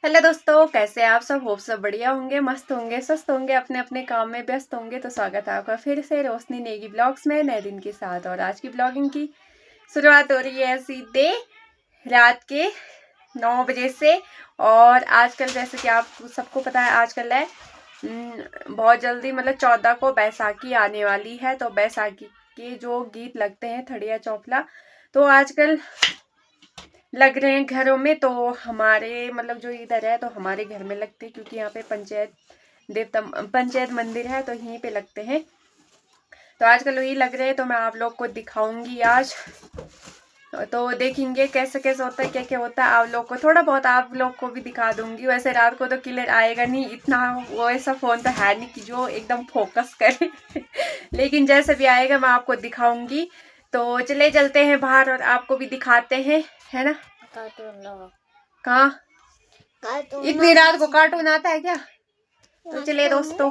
Hello दोस्तों, कैसे आप सब? होप सब बढ़िया होंगे, मस्त होंगे, स्वस्थ होंगे, अपने अपने काम में व्यस्त होंगे। तो स्वागत है आपका फिर से रोशनी नेगी ब्लॉग्स में नए दिन के साथ। और आज की ब्लॉगिंग की शुरुआत हो रही है सीधे रात के 9 बजे से। और आजकल जैसे कि आप सबको पता है, आजकल है बहुत जल्दी मतलब 14 को बैसाखी आने वाली है। तो बैसाखी के जो गीत लगते हैं थड़िया चौफला, तो आजकल लग रहे हैं घरों में। तो हमारे मतलब जो इधर है तो हमारे घर में लगते हैं, क्योंकि यहाँ पे पंचायत मंदिर है तो यहीं पे लगते हैं। तो आजकल वही लग रहे हैं, तो मैं आप लोग को दिखाऊंगी आज। तो देखेंगे कैसे कैसे होता है, क्या क्या होता है। आप लोग को थोड़ा बहुत आप लोग को भी दिखा दूंगी। वैसे रात को तो क्लियर आएगा नहीं, इतना वो ऐसा फोन तो है नहीं कि जो एकदम फोकस करे लेकिन जैसे भी आएगा मैं आपको दिखाऊंगी। तो चले चलते हैं बाहर और आपको भी दिखाते हैं, है ना। कहाँ इतनी रात को कार्टून आता है क्या? तो चले दोस्तों।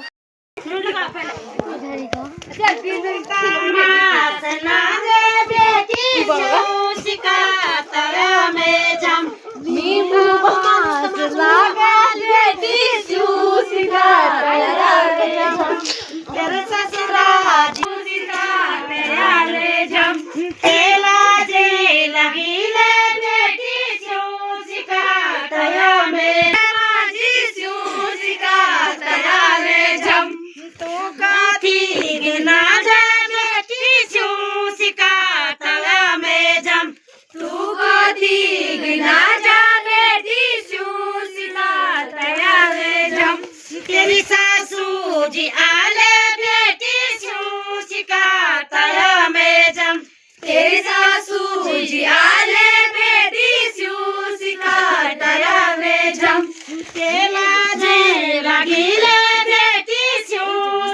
तेरी सासू जी आले बेटी शिका तया में जम। तेरी सासू जी आले बेटी शिका तया में जम। तेला जे लगी बेटी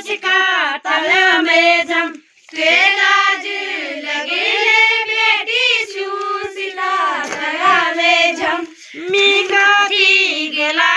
शिका तया में जम। तेला जे लगे बेटी शिका तया में जम। मीका की गेला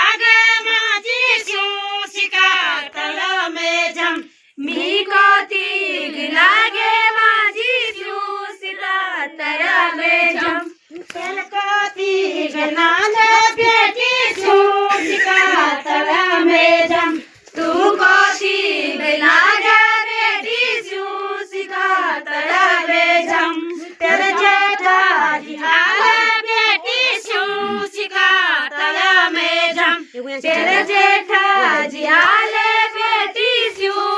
तेरे जेठा जी आले बेटी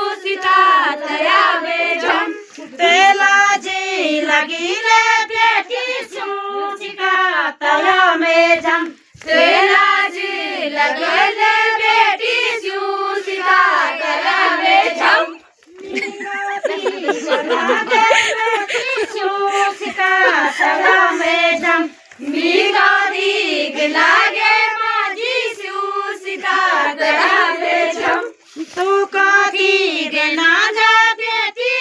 सीता तया में जम। तेला जी लगी ले बेटी सीता तया में जम। तेला जी लगे ले बेटी सीता तया में जम। सीता तया में जम। मीका दीग लागे तू काकी देना जा बेटी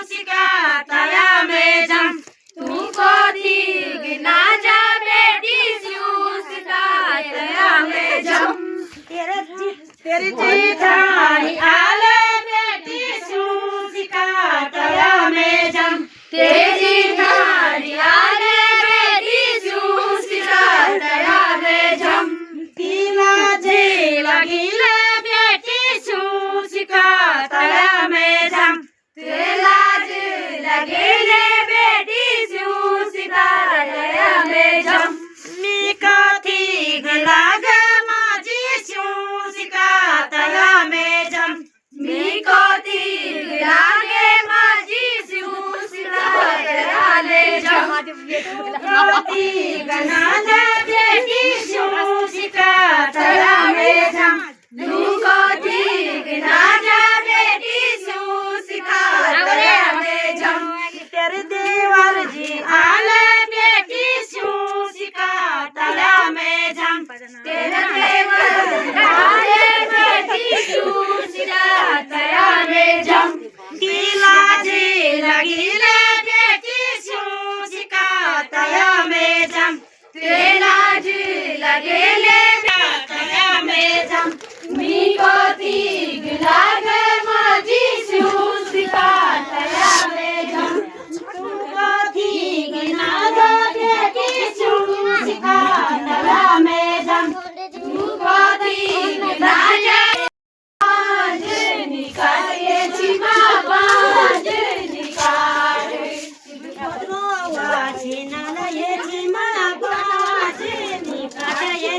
शिका तया में जम। तू काकी देना जा बेटी शिका तया में जम। तेरी जेठानी आले बेटी शिका तया में जम। तेरी जेठानी आले बेटी शिका तया में जम। तीला जे लगी तया में जम। तेला जी लगे ले बेटी शिका तया में जम। मीका थी लाग माजी शिका तया में जम। मीका थी लागे माजी शिका तया में जम। थी गना बेटी शिका तया में जम। तेरे देवर जी आले बेटी शिका तया में जम। तेरे देवर आले बेटी शिका तया में जम। तीला जी लगी ले बेटी शिका तया में जम। तेला जी लगे ले तया में जम। मीको तीग लागे माजी शिका तया में जम। तुमको तीग ना दो बेटी शिका तया में जम।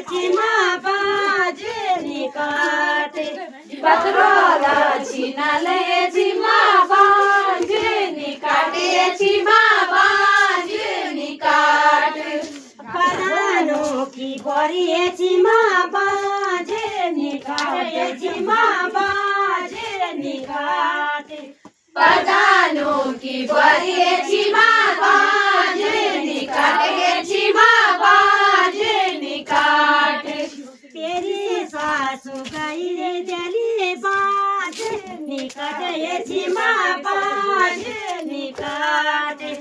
छिमा बाजे काटे पत्रोला छिनाले छिमा बाजे काटे छिमा बाजे काट परानो की बोरी छिमा बाजे काटे छिमा बाजे काटे पदानों की बरी छिमा बाजे काटे छिमा बाजे काट तेरी सासू गई रे दिली बाजे काटे छिमा बाजे काटे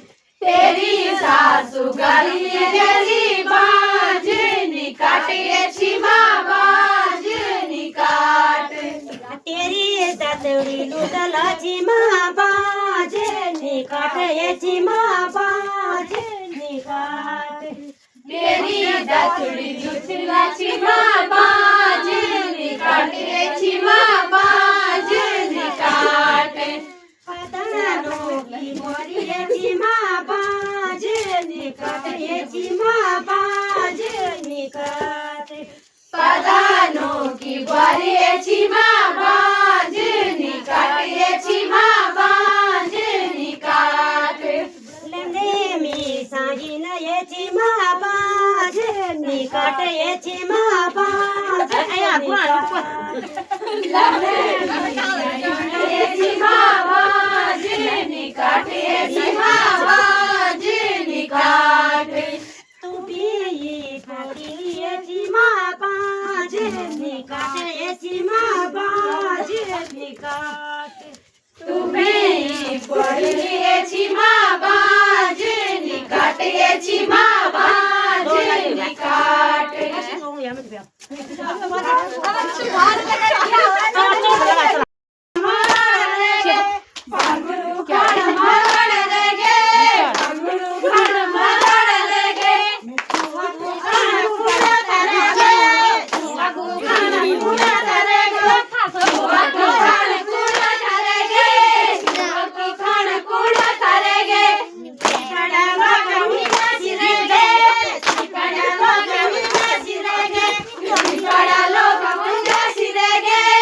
तेरी सासू गली गली बाजे काटे छिमा बाजे काट तेरी दातड़ी लुटल छिमा बाजे काटे छिमा बाजे काटे तेरी दतुड़ी जुटला छिमा बाजे काटे छिमा बाजे काट पतानो की मोरी छिमा बाजे काटे छिमा बाजे काटे पदानों की बरी छिमा बाजे काटे छिमा बाजे काट लंगे मी सागी न ये छिमा बाजे काटे छिमा बाजे छिमा बाजे काटे छिमा बाजे काट तू भी पड़ी छिमा बाजे काटे छिमा बाजे काटे तुम्हें पढ़िए छिमा बाजे काटे छिमा बाजे काट बड़ा लोग मुझे सिरेगे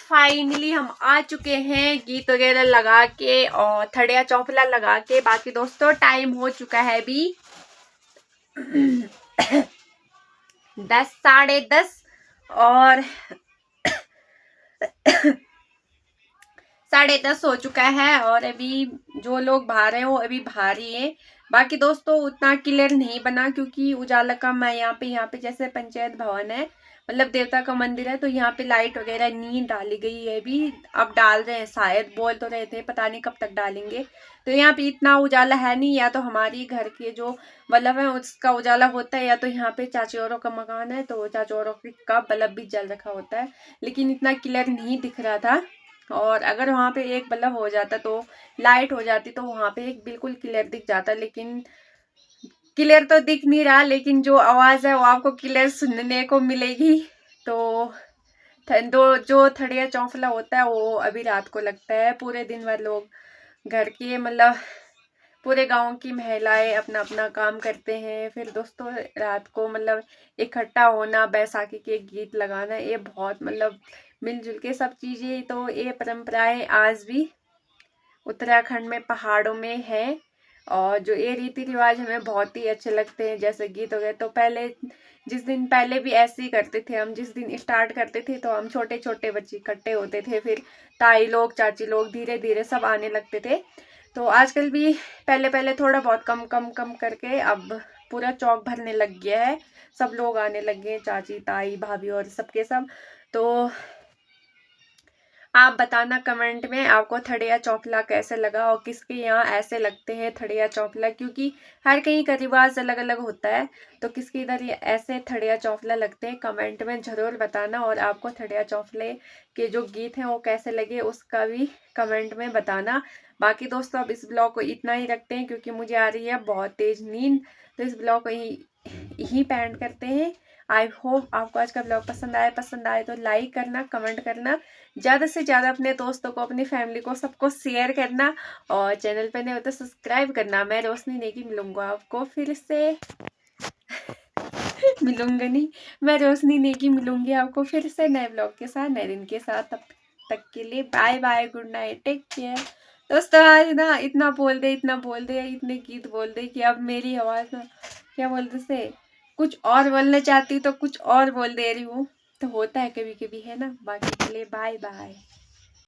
फाइनली हम आ चुके हैं गीत वगैरह लगा के और थड़िया चौफला लगा के। बाकी दोस्तों टाइम हो चुका है अभी 10 साढ़े 10 और 10:30 हो चुका है और अभी जो लोग बाहर हैं वो अभी बाहर ही हैं। बाकी दोस्तों उतना क्लियर नहीं बना क्योंकि उजाला का मैं यहाँ पे जैसे पंचायत भवन है, मतलब देवता का मंदिर है, तो यहाँ पे लाइट वगैरह नहीं डाली गई है अभी। अब डाल रहे हैं शायद, बोल तो रहे थे, पता नहीं कब तक डालेंगे। तो यहाँ पे इतना उजाला है नहीं, या तो हमारी घर के जो बल्ब है उसका उजाला होता है, या तो यहाँ पे चाची औरों का मकान है तो चाची औरों का बल्ब भी जल रखा होता है, लेकिन इतना क्लियर नहीं दिख रहा था। और अगर वहाँ पे एक बल्ब हो जाता तो लाइट हो जाती तो वहाँ पे एक बिल्कुल क्लियर दिख जाता, लेकिन क्लियर तो दिख नहीं रहा, लेकिन जो आवाज़ है वो आपको क्लियर सुनने को मिलेगी। तो जो थड़िया चौफला होता है वो अभी रात को लगता है। पूरे दिन भर लोग घर के, मतलब पूरे गांव की महिलाएं अपना अपना काम करते हैं। फिर दोस्तों रात को मतलब इकट्ठा होना, बैसाखी के गीत लगाना, ये बहुत मतलब मिलजुल के सब चीज़ें, तो ये परंपराएं आज भी उत्तराखंड में पहाड़ों में है। और जो ये रीति रिवाज हमें बहुत ही अच्छे लगते हैं, जैसे गीत हो गए। तो पहले जिस दिन पहले भी ऐसे ही करते थे हम, जिस दिन स्टार्ट करते थे तो हम छोटे छोटे बच्चे इकट्ठे होते थे, फिर ताई लोग चाची लोग धीरे धीरे सब आने लगते थे। तो आजकल भी पहले पहले थोड़ा बहुत कम कम कम करके अब पूरा चौक भरने लग गया है, सब लोग आने लग गए, चाची ताई भाभी और सबके सब। तो आप बताना कमेंट में आपको थड़िया चौफला कैसे लगा और किसके यहाँ ऐसे लगते हैं थड़िया चौफला, क्योंकि हर कहीं का रिवाज अलग अलग होता है। तो किसके इधर ये ऐसे थड़िया चौफला लगते हैं कमेंट में ज़रूर बताना। और आपको थड़िया चौफले के जो गीत हैं वो कैसे लगे उसका भी कमेंट में बताना। बाकी दोस्तों अब इस ब्लॉग को इतना ही रखते हैं क्योंकि मुझे आ रही है बहुत तेज़ नींद, तो इस ब्लॉग को यहीं पेंड करते हैं। आई होप आपको आज का ब्लॉग पसंद आए तो लाइक करना, कमेंट करना, ज़्यादा से ज़्यादा अपने दोस्तों को, अपनी फैमिली को, सबको शेयर करना, और चैनल पे नहीं हो तो सब्सक्राइब करना। मैं रोशनी नेगी मिलूंगा आपको फिर से मिलूंगा नहीं, मैं रोशनी नेगी मिलूंगी आपको फिर से नए ब्लॉग के साथ, नए दिन के साथ। तब तक के लिए bye bye, good night, take care. दोस्तों आज ना इतना बोल दे इतने गीत बोल दे कि अब मेरी आवाज़ ना क्या बोलते से कुछ और बोलना चाहती तो कुछ और बोल दे रही हूँ, तो होता है कभी कभी, है ना। बाकी के लिए बाय बाय।